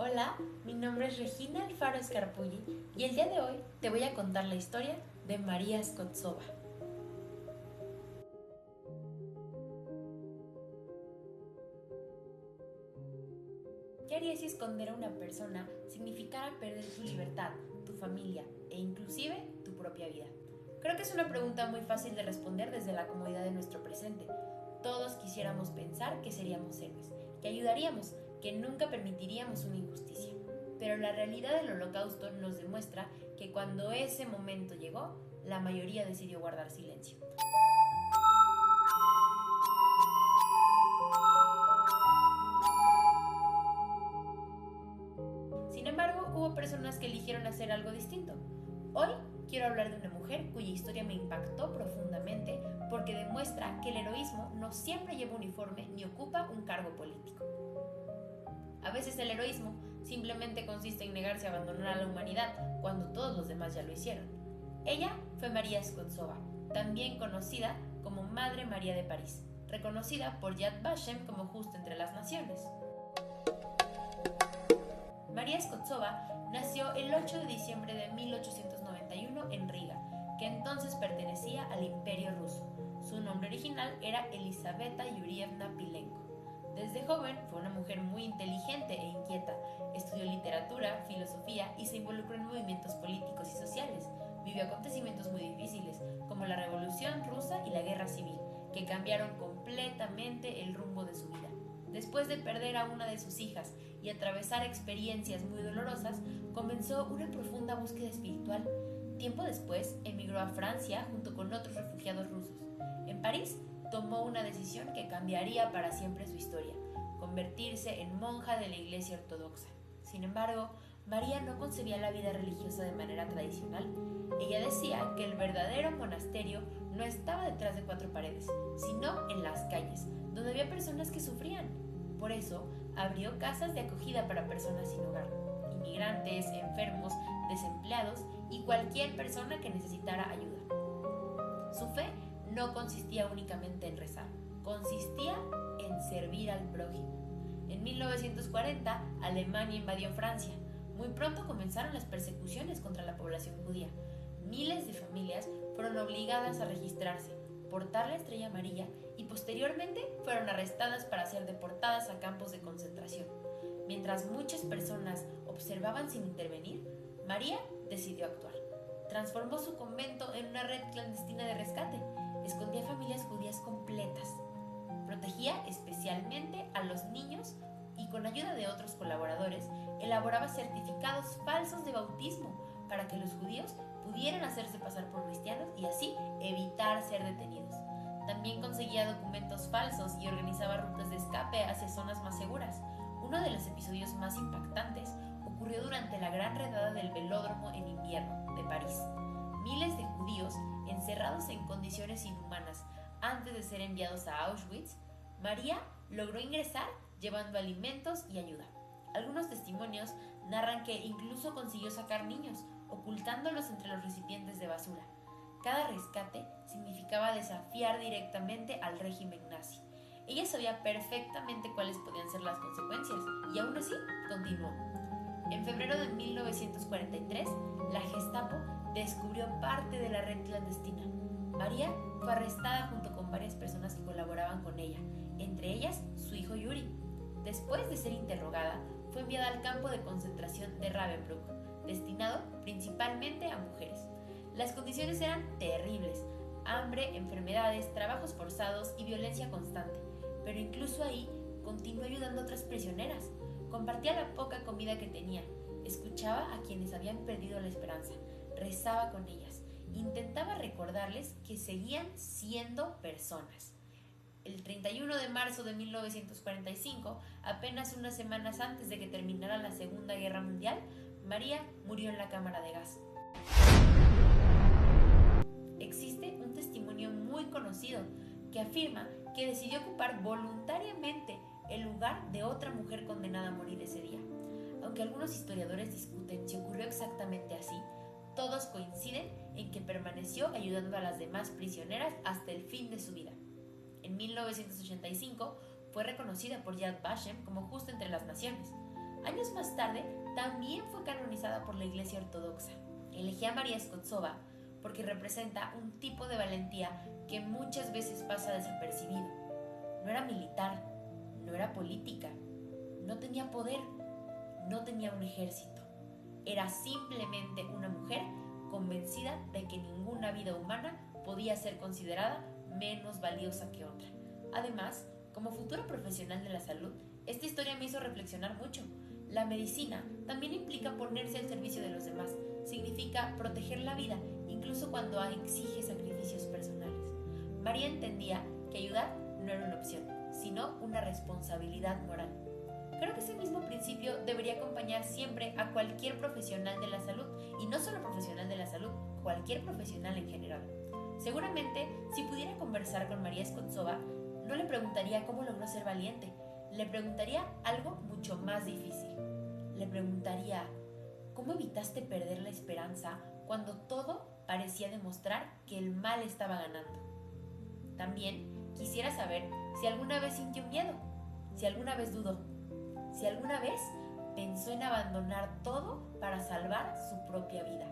Hola, mi nombre es Regina Alfaro Escarpulli y el día de hoy te voy a contar la historia de María Skotsova. ¿Qué harías si esconder a una persona significara perder tu libertad, tu familia e inclusive tu propia vida? Creo que es una pregunta muy fácil de responder desde la comodidad de nuestro presente. Todos quisiéramos pensar que seríamos héroes, que ayudaríamos, que nunca permitiríamos una injusticia. Pero la realidad del Holocausto nos demuestra que cuando ese momento llegó, la mayoría decidió guardar silencio. Sin embargo, hubo personas que eligieron hacer algo distinto. Hoy quiero hablar de una mujer cuya historia me impactó profundamente porque demuestra que el heroísmo no siempre lleva uniforme ni ocupa un cargo político. A veces el heroísmo simplemente consiste en negarse a abandonar a la humanidad cuando todos los demás ya lo hicieron. Ella fue María Skotsova, también conocida como Madre María de París, reconocida por Yad Vashem como justa entre las naciones. María Skotsova nació el 8 de diciembre de 1891 en Riga, que entonces pertenecía al Imperio Ruso. Su nombre original era Elisaveta Yurievna Pilenko. Desde joven fue una mujer muy inteligente e inquieta. Estudió literatura, filosofía y se involucró en movimientos políticos y sociales. Vivió acontecimientos muy difíciles, como la Revolución Rusa y la Guerra Civil, que cambiaron completamente el rumbo de su vida. Después de perder a una de sus hijas y atravesar experiencias muy dolorosas, comenzó una profunda búsqueda espiritual. Tiempo después, emigró a Francia junto con otros refugiados rusos. En París, tomó una decisión que cambiaría para siempre su historia: convertirse en monja de la Iglesia Ortodoxa. Sin embargo, María no concebía la vida religiosa de manera tradicional. Ella decía que el verdadero monasterio no estaba detrás de cuatro paredes, sino en las calles, donde había personas que sufrían. Por eso, abrió casas de acogida para personas sin hogar, inmigrantes, enfermos, desempleados y cualquier persona que necesitara ayuda. Su fe no consistía únicamente en rezar, consistía en servir al prójimo. En 1940, Alemania invadió Francia. Muy pronto comenzaron las persecuciones contra la población judía. Miles de familias fueron obligadas a registrarse, portar la estrella amarilla y posteriormente fueron arrestadas para ser deportadas a campos de concentración. Mientras muchas personas observaban sin intervenir, María decidió actuar. Transformó su convento en una red clandestina de rescate. Escondía familias judías completas. Protegía especialmente a los niños y con ayuda de otros colaboradores elaboraba certificados falsos de bautismo para que los judíos pudieran hacerse pasar por cristianos y así evitar ser detenidos. También conseguía documentos falsos y organizaba rutas de escape hacia zonas más seguras. Uno de los episodios más impactantes ocurrió durante la gran redada del Velódromo en invierno de París. Miles de judíos encerrados en condiciones inhumanas antes de ser enviados a Auschwitz, María logró ingresar llevando alimentos y ayuda. Algunos testimonios narran que incluso consiguió sacar niños, ocultándolos entre los recipientes de basura. Cada rescate significaba desafiar directamente al régimen nazi. Ella sabía perfectamente cuáles podían ser las consecuencias y aún así continuó. En febrero de 1943, la Gestapo descubrió parte de la red clandestina. María fue arrestada junto con varias personas que colaboraban con ella, entre ellas su hijo Yuri. Después de ser interrogada, fue enviada al campo de concentración de Ravensbrück, destinado principalmente a mujeres. Las condiciones eran terribles: hambre, enfermedades, trabajos forzados y violencia constante. Pero incluso ahí continuó ayudando a otras prisioneras. Compartía la poca comida que tenía, escuchaba a quienes habían perdido la esperanza, rezaba con ellas, intentaba recordarles que seguían siendo personas. El 31 de marzo de 1945, apenas unas semanas antes de que terminara la Segunda Guerra Mundial, María murió en la cámara de gas. Existe un testimonio muy conocido que afirma que decidió ocupar voluntariamente el lugar de otra mujer condenada a morir ese día. Aunque algunos historiadores discuten si ocurrió exactamente así, todos coinciden en que permaneció ayudando a las demás prisioneras hasta el fin de su vida. En 1985 fue reconocida por Yad Vashem como justa entre las naciones. Años más tarde, también fue canonizada por la Iglesia Ortodoxa. Elegí a María Scotsova porque representa un tipo de valentía que muchas veces pasa desapercibido. No era militar, no era política, no tenía poder, no tenía un ejército. Era simplemente una mujer convencida de que ninguna vida humana podía ser considerada menos valiosa que otra. Además, como futura profesional de la salud, esta historia me hizo reflexionar mucho. La medicina también implica ponerse al servicio de los demás. Significa proteger la vida, incluso cuando exige sacrificios personales. María entendía que ayudar no era una opción, sino una responsabilidad moral. Creo que ese mismo principio debería acompañar siempre a cualquier profesional de la salud, y no solo profesional de la salud, cualquier profesional en general. Seguramente, si pudiera conversar con María Scotsova, no le preguntaría cómo logró ser valiente, le preguntaría algo mucho más difícil. Le preguntaría, ¿cómo evitaste perder la esperanza cuando todo parecía demostrar que el mal estaba ganando? También quisiera saber si alguna vez sintió miedo, si alguna vez dudó, si alguna vez pensó en abandonar todo para salvar su propia vida.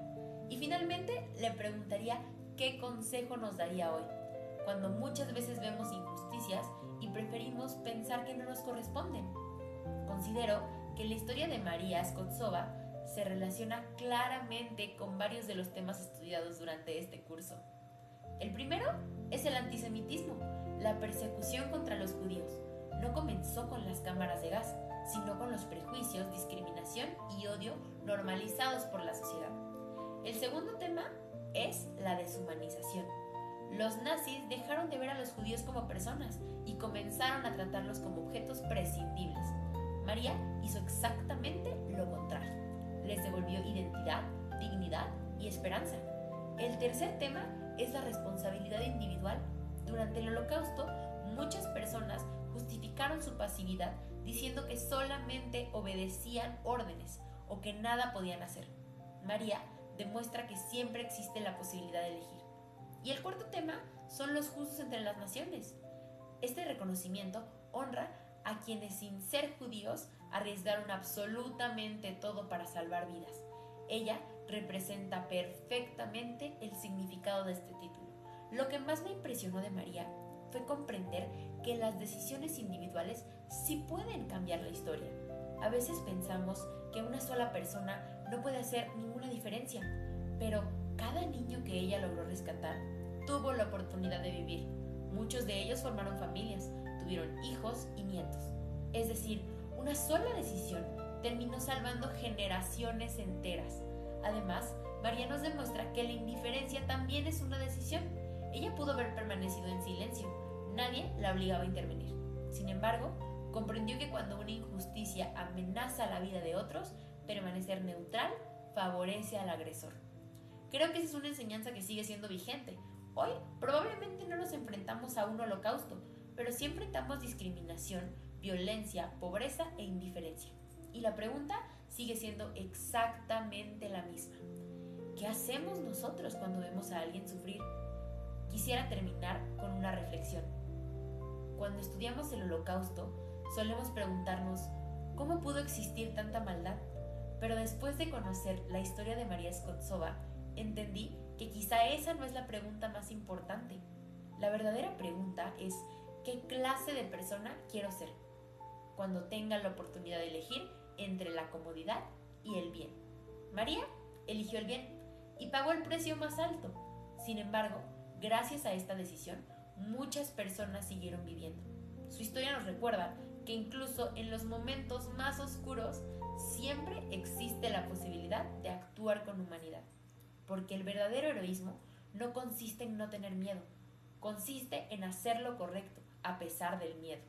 Y finalmente le preguntaría qué consejo nos daría hoy, cuando muchas veces vemos injusticias y preferimos pensar que no nos corresponden. Considero que la historia de María Scotsova se relaciona claramente con varios de los temas estudiados durante este curso. El primero es el antisemitismo, la persecución contra los judíos. No comenzó con las cámaras de gas, sino con los prejuicios, discriminación y odio normalizados por la sociedad. El segundo tema es la deshumanización. Los nazis dejaron de ver a los judíos como personas y comenzaron a tratarlos como objetos prescindibles. María hizo exactamente lo contrario. Les devolvió identidad, dignidad y esperanza. El tercer tema es la responsabilidad individual. Durante el Holocausto, muchas personas justificaron su pasividad diciendo que solamente obedecían órdenes o que nada podían hacer. María demuestra que siempre existe la posibilidad de elegir. Y el cuarto tema son los justos entre las naciones. Este reconocimiento honra a quienes, sin ser judíos, arriesgaron absolutamente todo para salvar vidas. Ella representa perfectamente el significado de este título. Lo que más me impresionó de María fue comprender que las decisiones individuales sí pueden cambiar la historia. A veces pensamos que una sola persona no puede hacer ninguna diferencia, pero cada niño que ella logró rescatar tuvo la oportunidad de vivir. Muchos de ellos formaron familias, tuvieron hijos y nietos. Es decir, una sola decisión terminó salvando generaciones enteras. Además, María nos demuestra que la indiferencia también es una decisión. Ella pudo haber permanecido en silencio, nadie la obligaba a intervenir. Sin embargo, comprendió que cuando una injusticia amenaza la vida de otros, permanecer neutral favorece al agresor. Creo que esa es una enseñanza que sigue siendo vigente. Hoy probablemente no nos enfrentamos a un holocausto, pero sí enfrentamos discriminación, violencia, pobreza e indiferencia. Y la pregunta sigue siendo exactamente la misma. ¿Qué hacemos nosotros cuando vemos a alguien sufrir? Quisiera terminar con una reflexión. Cuando estudiamos el Holocausto, solemos preguntarnos ¿cómo pudo existir tanta maldad? Pero después de conocer la historia de María Scotsova, entendí que quizá esa no es la pregunta más importante. La verdadera pregunta es ¿qué clase de persona quiero ser? Cuando tenga la oportunidad de elegir entre la comodidad y el bien. María eligió el bien y pagó el precio más alto. Sin embargo, gracias a esta decisión, muchas personas siguieron viviendo. Su historia nos recuerda que incluso en los momentos más oscuros siempre existe la posibilidad de actuar con humanidad. Porque el verdadero heroísmo no consiste en no tener miedo, consiste en hacer lo correcto a pesar del miedo.